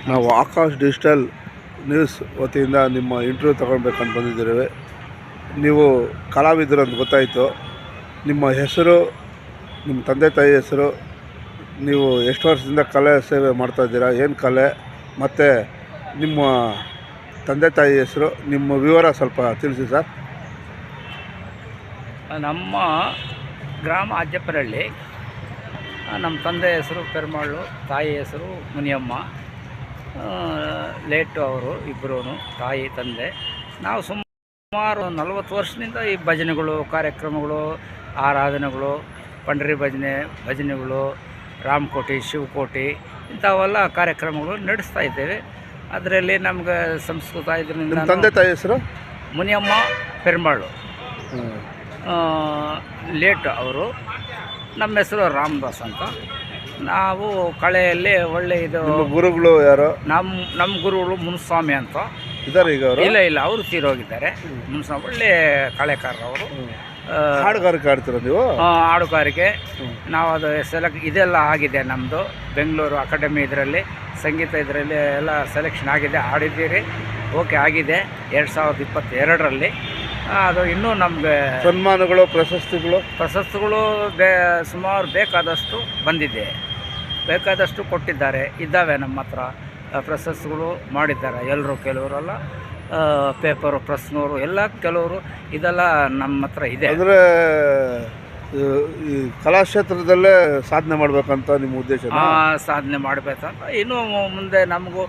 ನಾವು Akash digital news ವತಿಯಿಂದ ನಿಮ್ಮ ಇಂಟರ್ವ್ಯೂ ತೊಗೊಳ್ಬೇಕಂತ ಬಂದಿದ್ದೀವಿ. ನೀವು ಕಲಾವಿದರು ಅಂತ ಗೊತ್ತಾಯಿತು. ನಿಮ್ಮ ಹೆಸರು, ನಿಮ್ಮ ತಂದೆ ತಾಯಿ ಹೆಸರು, ನೀವು ಎಷ್ಟು ವರ್ಷದಿಂದ ಕಲೆ ಸೇವೆ ಮಾಡ್ತಾಯಿದ್ದೀರಾ, ಏನು ಕಲೆ, ಮತ್ತು ನಿಮ್ಮ ತಂದೆ ತಾಯಿ ಹೆಸರು, ನಿಮ್ಮ ವಿವರ ಸ್ವಲ್ಪ ತಿಳಿಸಿ ಸರ್. ನಮ್ಮ ಗ್ರಾಮ ಅಜ್ಜಪ್ಪರಹಳ್ಳಿ. ನಮ್ಮ ತಂದೆ ಹೆಸರು ಪೆರ್ಮಾಳು, ತಾಯಿ ಹೆಸರು ಮುನಿಯಮ್ಮ. ಲೇಟು ಅವರು ಇಬ್ಬರೂ, ತಾಯಿ ತಂದೆ. ನಾವು ಸುಮಾರು 40 ವರ್ಷದಿಂದ ಈ ಭಜನೆಗಳು, ಕಾರ್ಯಕ್ರಮಗಳು, ಆರಾಧನೆಗಳು, ಪಂಡರಿ ಭಜನೆಗಳು, ರಾಮಕೋಟಿ, ಶಿವಕೋಟಿ ಇಂಥವೆಲ್ಲ ಕಾರ್ಯಕ್ರಮಗಳು ನಡೆಸ್ತಾ ಇದ್ದೇವೆ. ಅದರಲ್ಲಿ ನಮ್ಗೆ ಸಂಸ್ಕೃತ ಇದರಿಂದ. ತಂದೆ ತಾಯಿ ಹೆಸರು ಮುನಿಯಮ್ಮ ಪೆರ್ಮಾಳು, ಲೇಟ್ ಅವರು. ನಮ್ಮ ಹೆಸರು ರಾಮದಾಸ್ ಅಂತ. ನಾವು ಕಳೆಯಲ್ಲಿ ಒಳ್ಳೆ ಇದು. ಗುರುಗಳು ಯಾರು? ನಮ್ಮ ಗುರುಗಳು ಮುನ್ಸ್ವಾಮಿ ಅಂತ ಇದ್ದಾರೆ ಈಗ ಅವರು? ಇಲ್ಲ ಅವರು ತೀರೋಗಿದ್ದಾರೆ. ಮುನ್ಸ್ವಾಮಿ ಒಳ್ಳೆ ಕಳೆಕಾರರು. ಹಾಡುಗಾರಿಕೆ ಆಡ್ತೀರ ನೀವು? ಹಾಡುಗಾರಿಕೆ ನಾವು ಅದು ಇದೆಲ್ಲ ಆಗಿದೆ. ನಮ್ಮದು ಬೆಂಗಳೂರು ಅಕಾಡೆಮಿ ಇದರಲ್ಲಿ ಸಂಗೀತ ಇದರಲ್ಲಿ ಎಲ್ಲ ಸೆಲೆಕ್ಷನ್ ಆಗಿದೆ, ಆಡಿದ್ದೀರಿ. ಓಕೆ ಆಗಿದೆ 2022ರಲ್ಲಿ. ಅದು ಇನ್ನೂ ನಮಗೆ ಸನ್ಮಾನಗಳು, ಪ್ರಶಸ್ತಿಗಳು ಸುಮಾರು ಬೇಕಾದಷ್ಟು ಬಂದಿದೆ, ಬೇಕಾದಷ್ಟು ಕೊಟ್ಟಿದ್ದಾರೆ, ಇದ್ದಾವೆ ನಮ್ಮ ಹತ್ರ. ಪ್ರಶಸ್ತಿಗಳು ಮಾಡಿದ್ದಾರೆ ಎಲ್ಲರೂ, ಕೆಲವರೆಲ್ಲ ಪೇಪರು ಪ್ರೆಸ್ನವರು ಎಲ್ಲ, ಕೆಲವರು ಇದೆಲ್ಲ ನಮ್ಮ ಹತ್ರ ಇದೆ. ಅಂದರೆ ಈ ಕಲಾಕ್ಷೇತ್ರದಲ್ಲೇ ಸಾಧನೆ ಮಾಡಬೇಕಂತ ನಿಮ್ಮ ಉದ್ದೇಶ? ಸಾಧನೆ ಮಾಡಬೇಕಂತ. ಇನ್ನೂ ಮುಂದೆ ನಮಗೂ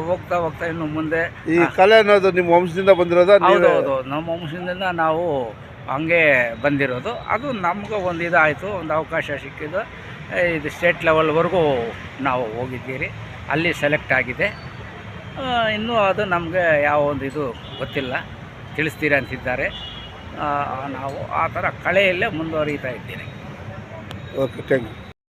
ಹೋಗ್ತಾ ಇನ್ನು ಮುಂದೆ. ಈ ಕಲೆ ಅನ್ನೋದು ನಿಮ್ಮ ವಂಶದಿಂದ ಬಂದಿರೋದು? ಹೌದು, ನಮ್ಮ ವಂಶದಿಂದ ನಾವು ಹಂಗೆ ಬಂದಿರೋದು. ಅದು ನಮ್ಗೆ ಒಂದು ಇದಾಯಿತು, ಒಂದು ಅವಕಾಶ ಸಿಕ್ಕಿದ್ದು. ಇದು ಸ್ಟೇಟ್ ಲೆವೆಲ್ವರೆಗೂ ನಾವು ಹೋಗಿದ್ದೀರಿ, ಅಲ್ಲಿ ಸೆಲೆಕ್ಟ್ ಆಗಿದೆ. ಇನ್ನೂ ಅದು ನಮಗೆ ಯಾವ ಒಂದು ಇದು ಗೊತ್ತಿಲ್ಲ, ತಿಳಿಸ್ತೀರಿ ಅಂತಿದ್ದಾರೆ. ನಾವು ಆ ಥರ ಕಲೆಯಲ್ಲೇ ಮುಂದುವರಿತಾ ಇದ್ದೀನಿ. Okay, thank you.